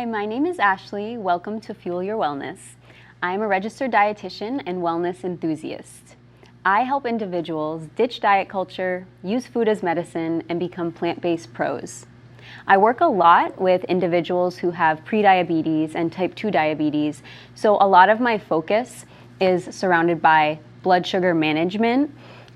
Hi, my name is Ashley. Welcome to Fuel Your Wellness. I am a registered dietitian and wellness enthusiast. I help individuals ditch diet culture, use food as medicine, and become plant-based pros. I work a lot with individuals who have prediabetes and type 2 diabetes, so a lot of my focus is surrounded by blood sugar management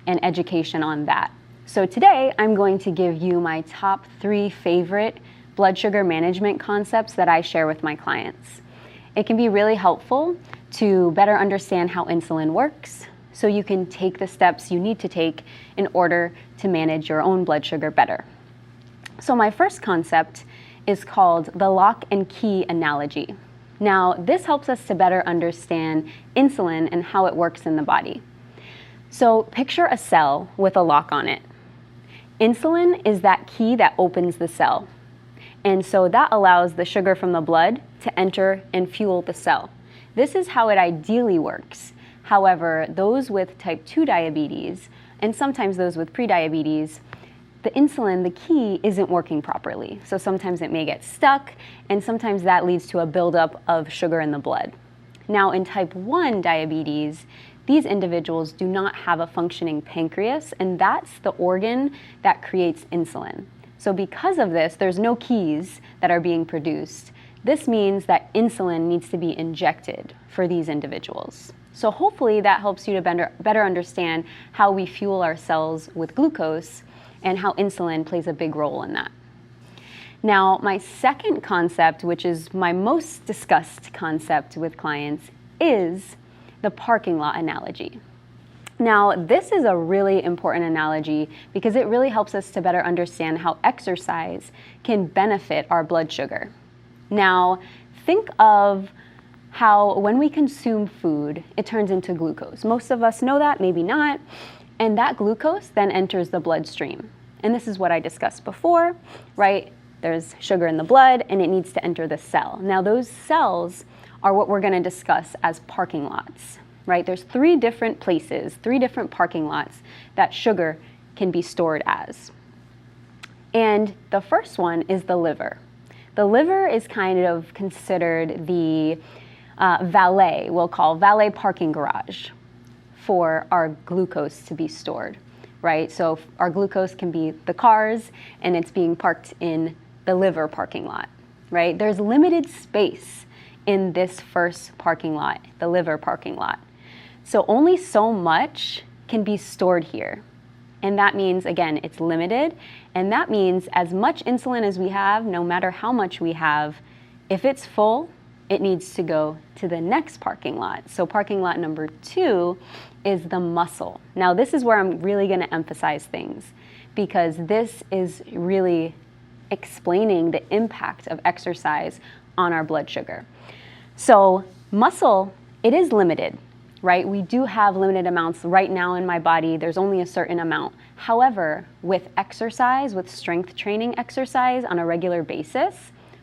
and education on that. So today I'm going to give you my top 3 favorite blood sugar management concepts that I share with my clients. It can be really helpful to better understand how insulin works, so you can take the steps you need to take in order to manage your own blood sugar better. So my first concept is called the lock and key analogy. Now, this helps us to better understand insulin and how it works in the body. So picture a cell with a lock on it. Insulin is that key that opens the cell. And so that allows the sugar from the blood to enter and fuel the cell. This is how it ideally works. However, those with type 2 diabetes, and sometimes those with prediabetes, the insulin, the key, isn't working properly. So sometimes it may get stuck, and sometimes that leads to a buildup of sugar in the blood. Now, in type 1 diabetes, these individuals do not have a functioning pancreas, and that's the organ that creates insulin. So because of this, there's no keys that are being produced. This means that insulin needs to be injected for these individuals. So hopefully that helps you to better understand how we fuel our cells with glucose and how insulin plays a big role in that. Now, my second concept, which is my most discussed concept with clients, is the parking lot analogy. Now, this is a really important analogy because it really helps us to better understand how exercise can benefit our blood sugar. Now, think of how when we consume food, it turns into glucose. Most of us know that, maybe not. And that glucose then enters the bloodstream. And this is what I discussed before, right? There's sugar in the blood and it needs to enter the cell. Now, those cells are what we're going to discuss as parking lots. Right? There's 3 different places, 3 different parking lots that sugar can be stored as. And the first one is the liver. The liver is kind of considered the valet, we'll call valet parking garage for our glucose to be stored, right? So our glucose can be the cars and it's being parked in the liver parking lot, right? There's limited space in this first parking lot, the liver parking lot. So only so much can be stored here. And that means, again, it's limited. And that means as much insulin as we have, no matter how much we have, if it's full, it needs to go to the next parking lot. So parking lot number 2 is the muscle. Now this is where I'm really going to emphasize things because this is really explaining the impact of exercise on our blood sugar. So muscle, it is limited. Right? We do have limited amounts right now in my body. There's only a certain amount. However, with exercise, with strength training exercise on a regular basis,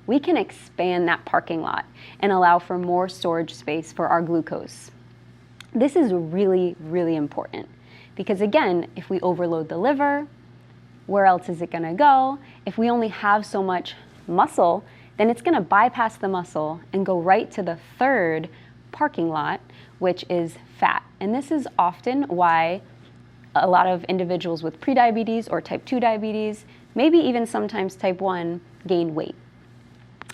we can expand that parking lot and allow for more storage space for our glucose. This is really, really important because again, if we overload the liver, where else is it going to go? If we only have so much muscle, then it's going to bypass the muscle and go right to the third parking lot, which is fat. And this is often why a lot of individuals with prediabetes or type 2 diabetes, maybe even sometimes type 1, gain weight.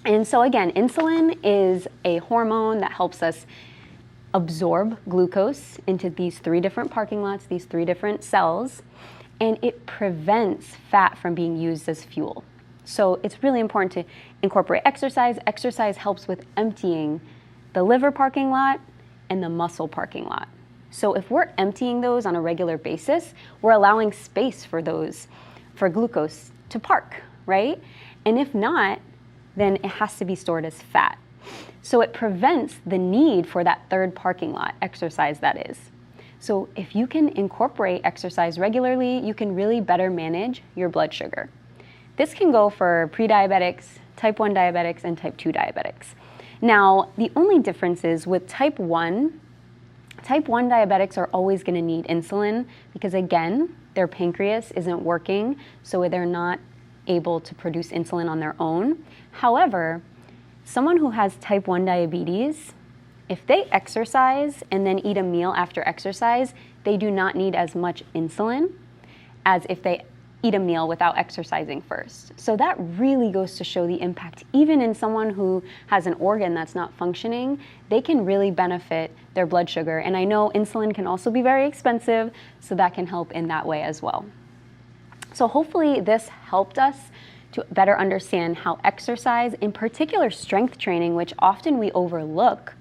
And so again, insulin is a hormone that helps us absorb glucose into these 3 different parking lots, these 3 different cells, and it prevents fat from being used as fuel. So it's really important to incorporate exercise. Exercise helps with emptying the liver parking lot and the muscle parking lot. So if we're emptying those on a regular basis, we're allowing space for those, for glucose to park, right? And if not, then it has to be stored as fat. So it prevents the need for that third parking lot, exercise that is. So if you can incorporate exercise regularly, you can really better manage your blood sugar. This can go for pre-diabetics, type 1 diabetics, and type 2 diabetics. Now, the only difference is with type 1 diabetics are always going to need insulin because, again, their pancreas isn't working, so they're not able to produce insulin on their own. However, someone who has type 1 diabetes, if they exercise and then eat a meal after exercise, they do not need as much insulin as if they eat a meal without exercising first. So that really goes to show the impact. Even in someone who has an organ that's not functioning, they can really benefit their blood sugar. And I know insulin can also be very expensive, so that can help in that way as well. So hopefully this helped us to better understand how exercise, in particular strength training, which often we overlook,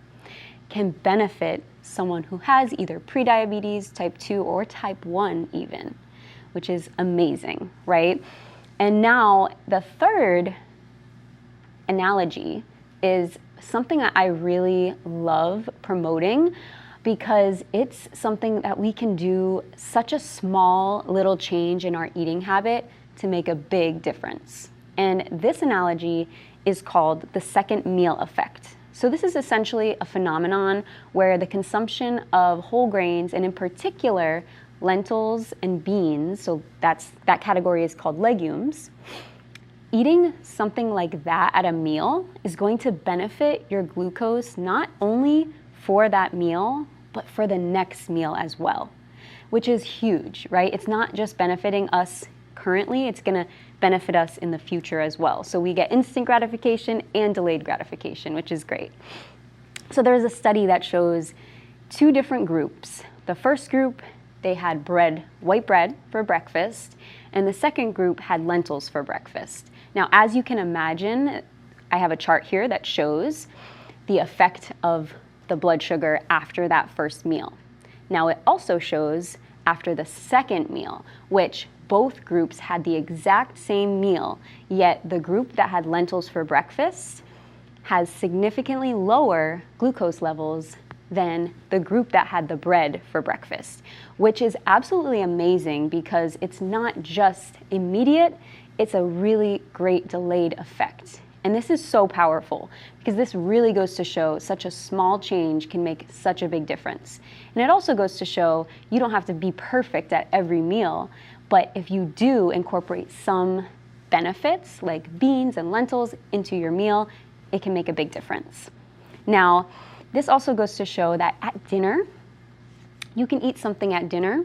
can benefit someone who has either prediabetes, type 2, or type 1 even, which is amazing, right? And now the third analogy is something that I really love promoting because it's something that we can do such a small little change in our eating habit to make a big difference. And this analogy is called the second meal effect. So this is essentially a phenomenon where the consumption of whole grains, and in particular lentils and beans, so that category is called legumes, eating something like that at a meal is going to benefit your glucose not only for that meal, but for the next meal as well, which is huge, right? It's not just benefiting us currently, it's gonna benefit us in the future as well. So we get instant gratification and delayed gratification, which is great. So there's a study that shows two different groups. The first group, they had white bread for breakfast, and the second group had lentils for breakfast. Now, as you can imagine, I have a chart here that shows the effect of the blood sugar after that first meal. Now, it also shows after the second meal, which both groups had the exact same meal, yet the group that had lentils for breakfast has significantly lower glucose levels than the group that had the bread for breakfast, which is absolutely amazing because it's not just immediate, it's a really great delayed effect. And this is so powerful because this really goes to show such a small change can make such a big difference. And it also goes to show you don't have to be perfect at every meal, but if you do incorporate some benefits like beans and lentils into your meal, it can make a big difference. Now, this also goes to show that at dinner, you can eat something at dinner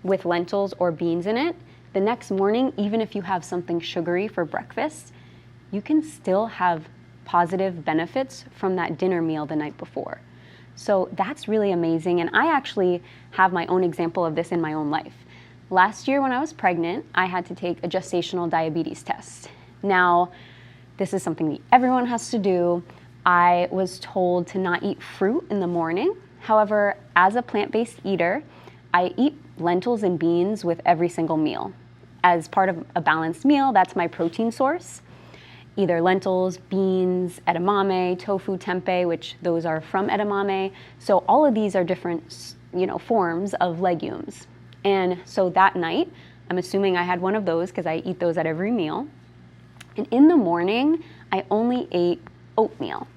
with lentils or beans in it. The next morning, even if you have something sugary for breakfast, you can still have positive benefits from that dinner meal the night before. So that's really amazing. And I actually have my own example of this in my own life. Last year when I was pregnant, I had to take a gestational diabetes test. Now, this is something that everyone has to do. I was told to not eat fruit in the morning. However, as a plant-based eater, I eat lentils and beans with every single meal. As part of a balanced meal, that's my protein source. Either lentils, beans, edamame, tofu, tempeh, which those are from edamame. So all of these are different, forms of legumes. And so that night, I'm assuming I had one of those because I eat those at every meal. And in the morning, I only ate oatmeal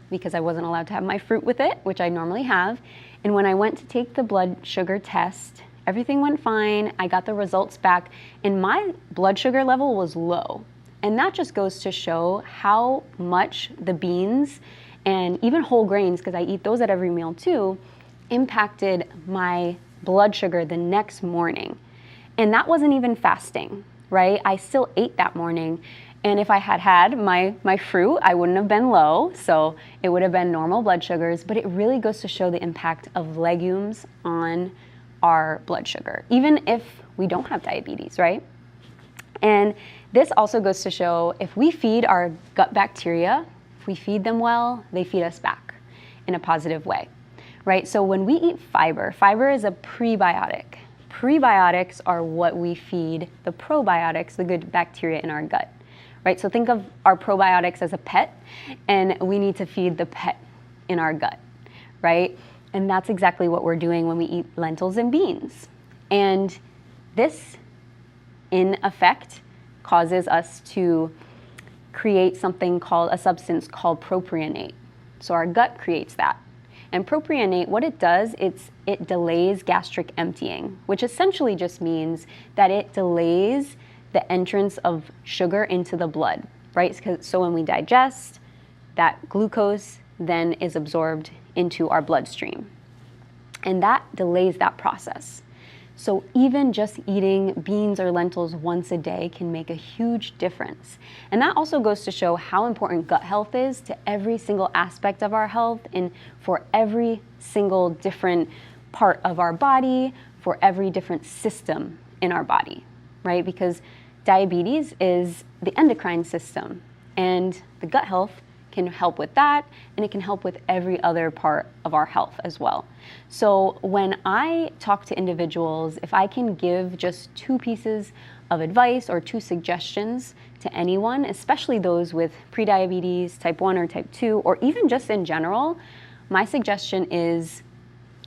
because I wasn't allowed to have my fruit with it, which I normally have. And when I went to take the blood sugar test, everything went fine. I got the results back and my blood sugar level was low. And that just goes to show how much the beans and even whole grains, because I eat those at every meal too, impacted my blood sugar the next morning. And that wasn't even fasting, right? I still ate that morning. And if I had had my fruit, I wouldn't have been low. So it would have been normal blood sugars, but it really goes to show the impact of legumes on our blood sugar, even if we don't have diabetes, right? And this also goes to show if we feed our gut bacteria, if we feed them well, they feed us back in a positive way, right? So when we eat fiber, fiber is a prebiotic. Prebiotics are what we feed the probiotics, the good bacteria in our gut, right? So think of our probiotics as a pet, and we need to feed the pet in our gut, right? And that's exactly what we're doing when we eat lentils and beans. And this, in effect, causes us to create something called a substance called propionate. So our gut creates that. And propionate, what it does, it delays gastric emptying, which essentially just means that it delays the entrance of sugar into the blood, right? So when we digest, that glucose then is absorbed into our bloodstream. And that delays that process. So even just eating beans or lentils once a day can make a huge difference. And that also goes to show how important gut health is to every single aspect of our health and for every single different part of our body, for every different system in our body, right? Because diabetes is the endocrine system, and the gut health can help with that, and it can help with every other part of our health as well. So when I talk to individuals, if I can give just 2 pieces of advice or 2 suggestions to anyone, especially those with prediabetes, type 1 or type 2, or even just in general, my suggestion is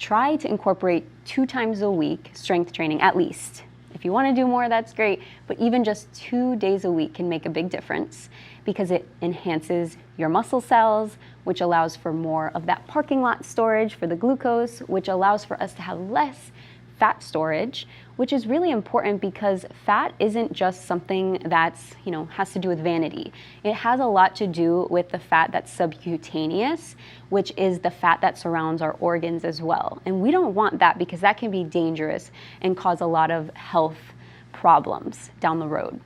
try to incorporate 2 times a week strength training at least. If you want to do more, that's great, but even just 2 days a week can make a big difference because it enhances your muscle cells, which allows for more of that parking lot storage for the glucose, which allows for us to have less fat storage, which is really important because fat isn't just something that's, has to do with vanity. It has a lot to do with the fat that's subcutaneous, which is the fat that surrounds our organs as well. And we don't want that because that can be dangerous and cause a lot of health problems down the road.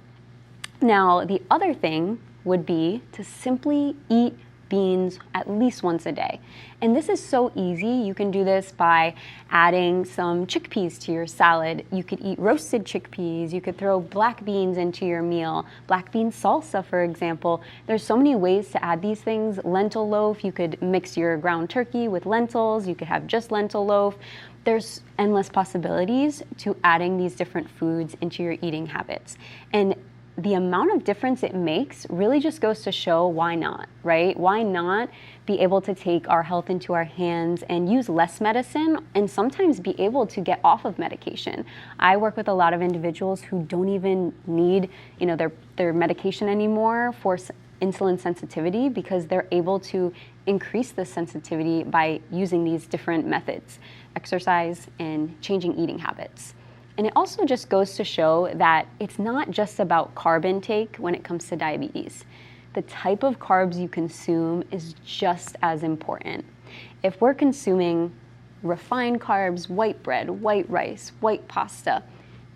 Now, the other thing would be to simply eat beans at least once a day. And this is so easy. You can do this by adding some chickpeas to your salad. You could eat roasted chickpeas. You could throw black beans into your meal. Black bean salsa, for example. There's so many ways to add these things. Lentil loaf, you could mix your ground turkey with lentils. You could have just lentil loaf. There's endless possibilities to adding these different foods into your eating habits. And the amount of difference it makes really just goes to show why not, right? Why not be able to take our health into our hands and use less medicine and sometimes be able to get off of medication. I work with a lot of individuals who don't even need, their medication anymore for insulin sensitivity because they're able to increase the sensitivity by using these different methods, exercise and changing eating habits. And it also just goes to show that it's not just about carb intake when it comes to diabetes. The type of carbs you consume is just as important. If we're consuming refined carbs, white bread, white rice, white pasta,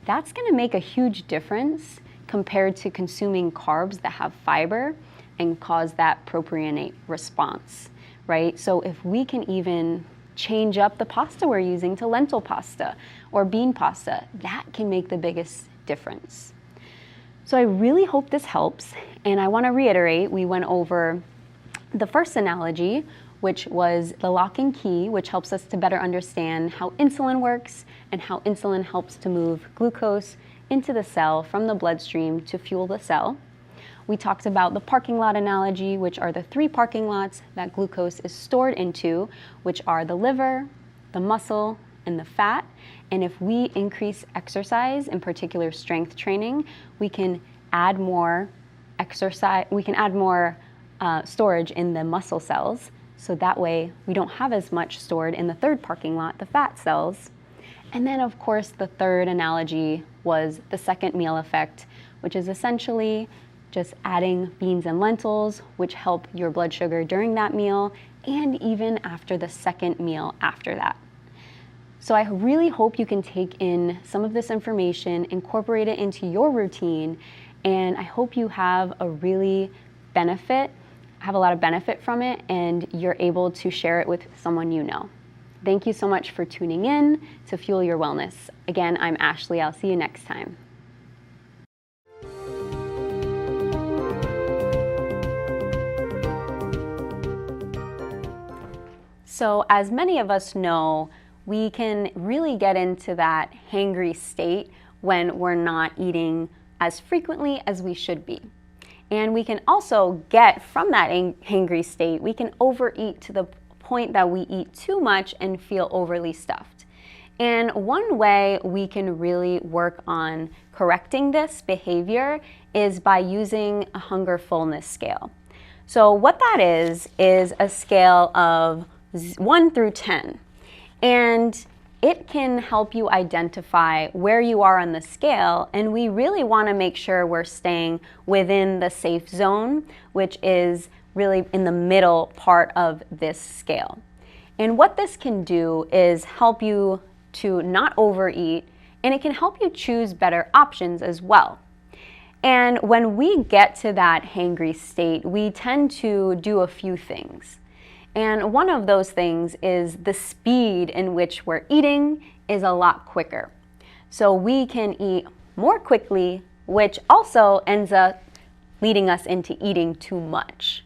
that's gonna make a huge difference compared to consuming carbs that have fiber and cause that propionate response, right? So if we can even change up the pasta we're using to lentil pasta or bean pasta, that can make the biggest difference. So I really hope this helps. And I want to reiterate, we went over the first analogy, which was the lock and key, which helps us to better understand how insulin works and how insulin helps to move glucose into the cell from the bloodstream to fuel the cell. We talked about the parking lot analogy, which are the 3 parking lots that glucose is stored into, which are the liver, the muscle, and the fat. And if we increase exercise, in particular strength training, we can add more storage in the muscle cells. So that way we don't have as much stored in the 3rd parking lot, the fat cells. And then of course the 3rd analogy was the second meal effect, which is essentially just adding beans and lentils, which help your blood sugar during that meal and even after the 2nd meal after that. So I really hope you can take in some of this information, incorporate it into your routine, and I hope you have a lot of benefit from it, and you're able to share it with someone you know. Thank you so much for tuning in to Fuel Your Wellness. Again, I'm Ashley. I'll see you next time. So as many of us know, we can really get into that hangry state when we're not eating as frequently as we should be. And we can also get from that hangry state, we can overeat to the point that we eat too much and feel overly stuffed. And one way we can really work on correcting this behavior is by using a hunger fullness scale. So what that is a scale of 1 through 10. And it can help you identify where you are on the scale, and we really want to make sure we're staying within the safe zone, which is really in the middle part of this scale. And what this can do is help you to not overeat, and it can help you choose better options as well. And when we get to that hangry state, we tend to do a few things. And one of those things is the speed in which we're eating is a lot quicker. So we can eat more quickly, which also ends up leading us into eating too much.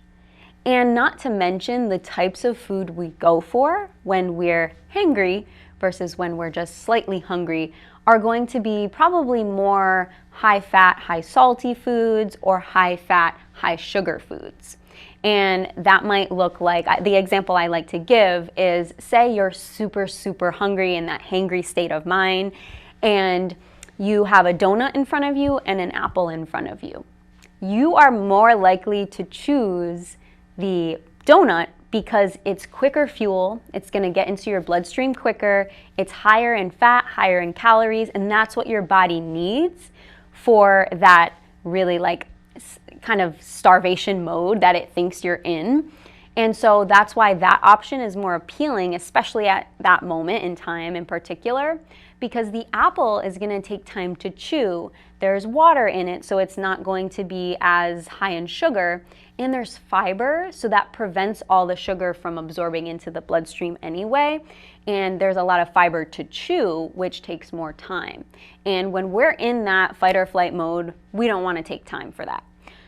And not to mention the types of food we go for when we're hangry versus when we're just slightly hungry are going to be probably more high-fat, high-salty foods or high-fat, high-sugar foods. And that might look like, the example I like to give is, say you're super, super hungry in that hangry state of mind, and you have a donut in front of you and an apple in front of you. You are more likely to choose the donut because it's quicker fuel, it's gonna get into your bloodstream quicker, it's higher in fat, higher in calories, and that's what your body needs for that really like kind of starvation mode that it thinks you're in. And so that's why that option is more appealing, especially at that moment in time in particular, because the apple is going to take time to chew. There's water in it, so it's not going to be as high in sugar. And there's fiber, so that prevents all the sugar from absorbing into the bloodstream anyway. And there's a lot of fiber to chew, which takes more time. And when we're in that fight or flight mode, we don't want to take time for that.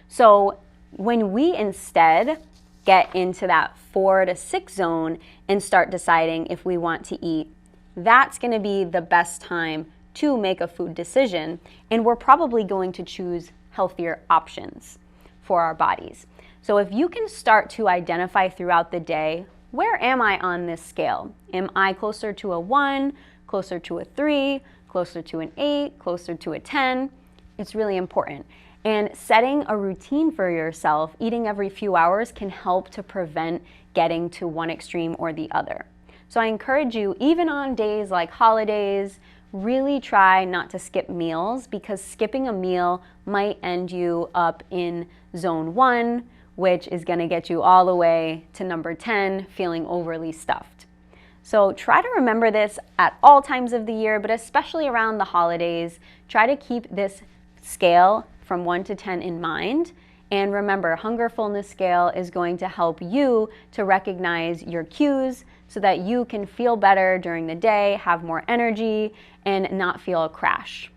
So when we instead get into that 4 to 6 zone and start deciding if we want to eat, that's going to be the best time to make a food decision, and we're probably going to choose healthier options for our bodies. So if you can start to identify throughout the day, where am I on this scale? Am I closer to a 1, closer to a 3, closer to an 8, closer to a 10? It's really important. And setting a routine for yourself, eating every few hours, can help to prevent getting to one extreme or the other. So I encourage you, even on days like holidays, really try not to skip meals, because skipping a meal might end you up in zone 1, which is going to get you all the way to number 10, feeling overly stuffed. So try to remember this at all times of the year, but especially around the holidays. Try to keep this scale from 1 to 10 in mind. And remember, hunger fullness scale is going to help you to recognize your cues so that you can feel better during the day, have more energy, and not feel a crash.